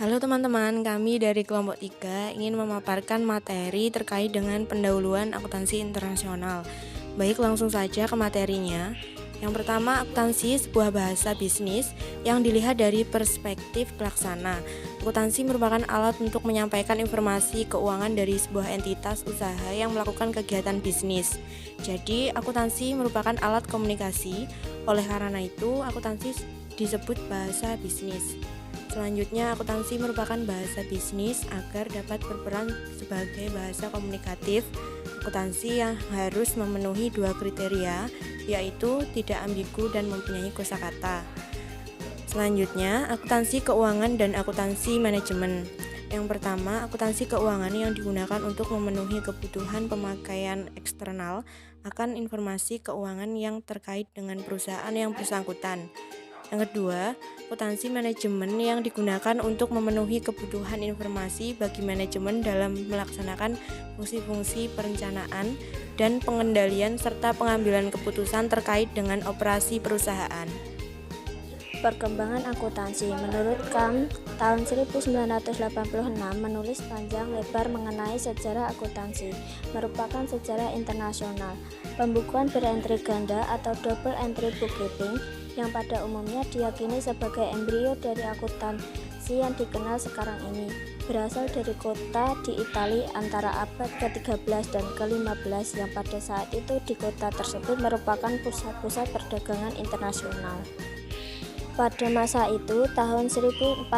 Halo teman-teman, kami dari kelompok 3 ingin memaparkan materi terkait dengan pendahuluan akuntansi internasional. Baik, langsung saja ke materinya. Yang pertama, akuntansi sebuah bahasa bisnis yang dilihat dari perspektif pelaksana. Akuntansi merupakan alat untuk menyampaikan informasi keuangan dari sebuah entitas usaha yang melakukan kegiatan bisnis. Jadi, akuntansi merupakan alat komunikasi. Oleh karena itu, akuntansi disebut bahasa bisnis. Selanjutnya, akuntansi merupakan bahasa bisnis agar dapat berperan sebagai bahasa komunikatif. Akuntansi yang harus memenuhi dua kriteria, yaitu tidak ambigu dan mempunyai kosakata. Selanjutnya, akuntansi keuangan dan akuntansi manajemen. Yang pertama, akuntansi keuangan yang digunakan untuk memenuhi kebutuhan pemakaian eksternal akan informasi keuangan yang terkait dengan perusahaan yang bersangkutan. Yang kedua, akuntansi manajemen yang digunakan untuk memenuhi kebutuhan informasi bagi manajemen dalam melaksanakan fungsi-fungsi perencanaan dan pengendalian serta pengambilan keputusan terkait dengan operasi perusahaan. Perkembangan akuntansi. Menurut Kam, tahun 1986 menulis panjang lebar mengenai sejarah akuntansi, merupakan sejarah internasional. Pembukuan berentri ganda atau double entry bookkeeping yang pada umumnya diyakini sebagai embrio dari akuntansi yang dikenal sekarang ini, berasal dari kota di Italia antara abad ke-13 dan ke-15 yang pada saat itu di kota tersebut merupakan pusat-pusat perdagangan internasional. Pada masa itu, tahun 1494,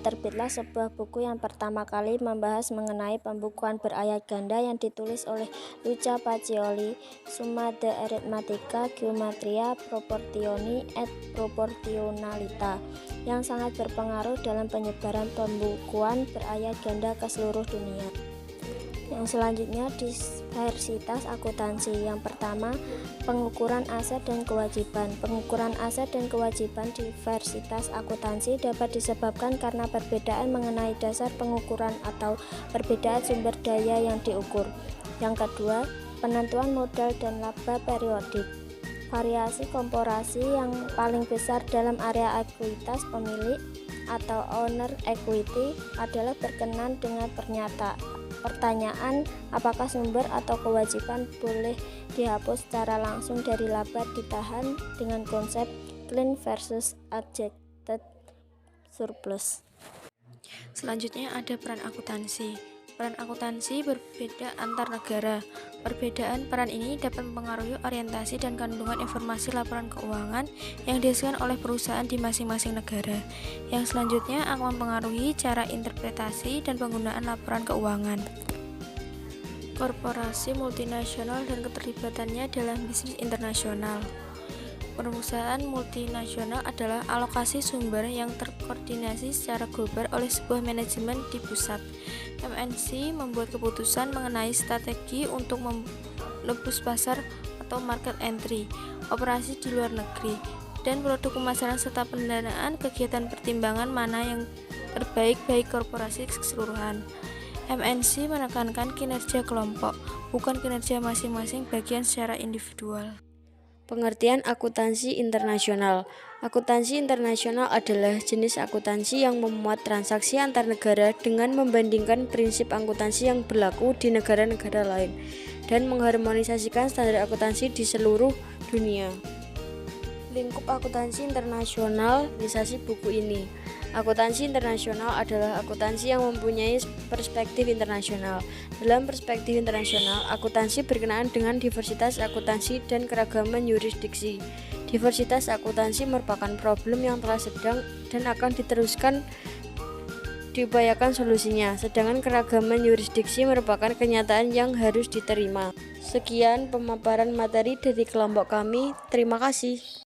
terbitlah sebuah buku yang pertama kali membahas mengenai pembukuan berayat ganda yang ditulis oleh Luca Pacioli, Summa de Arithmetica, Geometria, Proportioni et Proportionalita, yang sangat berpengaruh dalam penyebaran pembukuan berayat ganda ke seluruh dunia. Yang selanjutnya, diversitas akuntansi. Yang pertama, pengukuran aset dan kewajiban. Pengukuran aset dan kewajiban diversitas akuntansi dapat disebabkan karena perbedaan mengenai dasar pengukuran atau perbedaan sumber daya yang diukur. Yang kedua, penentuan modal dan laba periodik. Variasi komparasi yang paling besar dalam area ekuitas pemilik atau owner equity adalah berkenan dengan pertanyaan apakah sumber atau kewajiban boleh dihapus secara langsung dari laba ditahan dengan konsep clean versus adjusted surplus. Selanjutnya ada peran akuntansi. Peran akuntansi berbeda antar negara. Perbedaan peran ini dapat mempengaruhi orientasi dan kandungan informasi laporan keuangan yang dihasilkan oleh perusahaan di masing-masing negara. Yang selanjutnya akan mempengaruhi cara interpretasi dan penggunaan laporan keuangan. Korporasi multinasional dan keterlibatannya dalam bisnis internasional. Perusahaan multinasional adalah alokasi sumber yang terkoordinasi secara global oleh sebuah manajemen di pusat. MNC membuat keputusan mengenai strategi untuk menembus pasar atau market entry, operasi di luar negeri, dan produk pemasaran serta pendanaan kegiatan pertimbangan mana yang terbaik bagi korporasi keseluruhan. MNC menekankan kinerja kelompok, bukan kinerja masing-masing bagian secara individual. Pengertian akuntansi internasional. Akuntansi internasional adalah jenis akuntansi yang memuat transaksi antar negara dengan membandingkan prinsip akuntansi yang berlaku di negara-negara lain dan mengharmonisasikan standar akuntansi di seluruh dunia. Lingkup akuntansi internasional. Realisasi buku ini. Akuntansi internasional adalah akuntansi yang mempunyai perspektif internasional. Dalam perspektif internasional, akuntansi berkenaan dengan diversitas akuntansi dan keragaman yurisdiksi. Diversitas akuntansi merupakan problem yang telah sedang dan akan diteruskan diupayakan solusinya, sedangkan keragaman yurisdiksi merupakan kenyataan yang harus diterima. Sekian pemaparan materi dari kelompok kami. Terima kasih.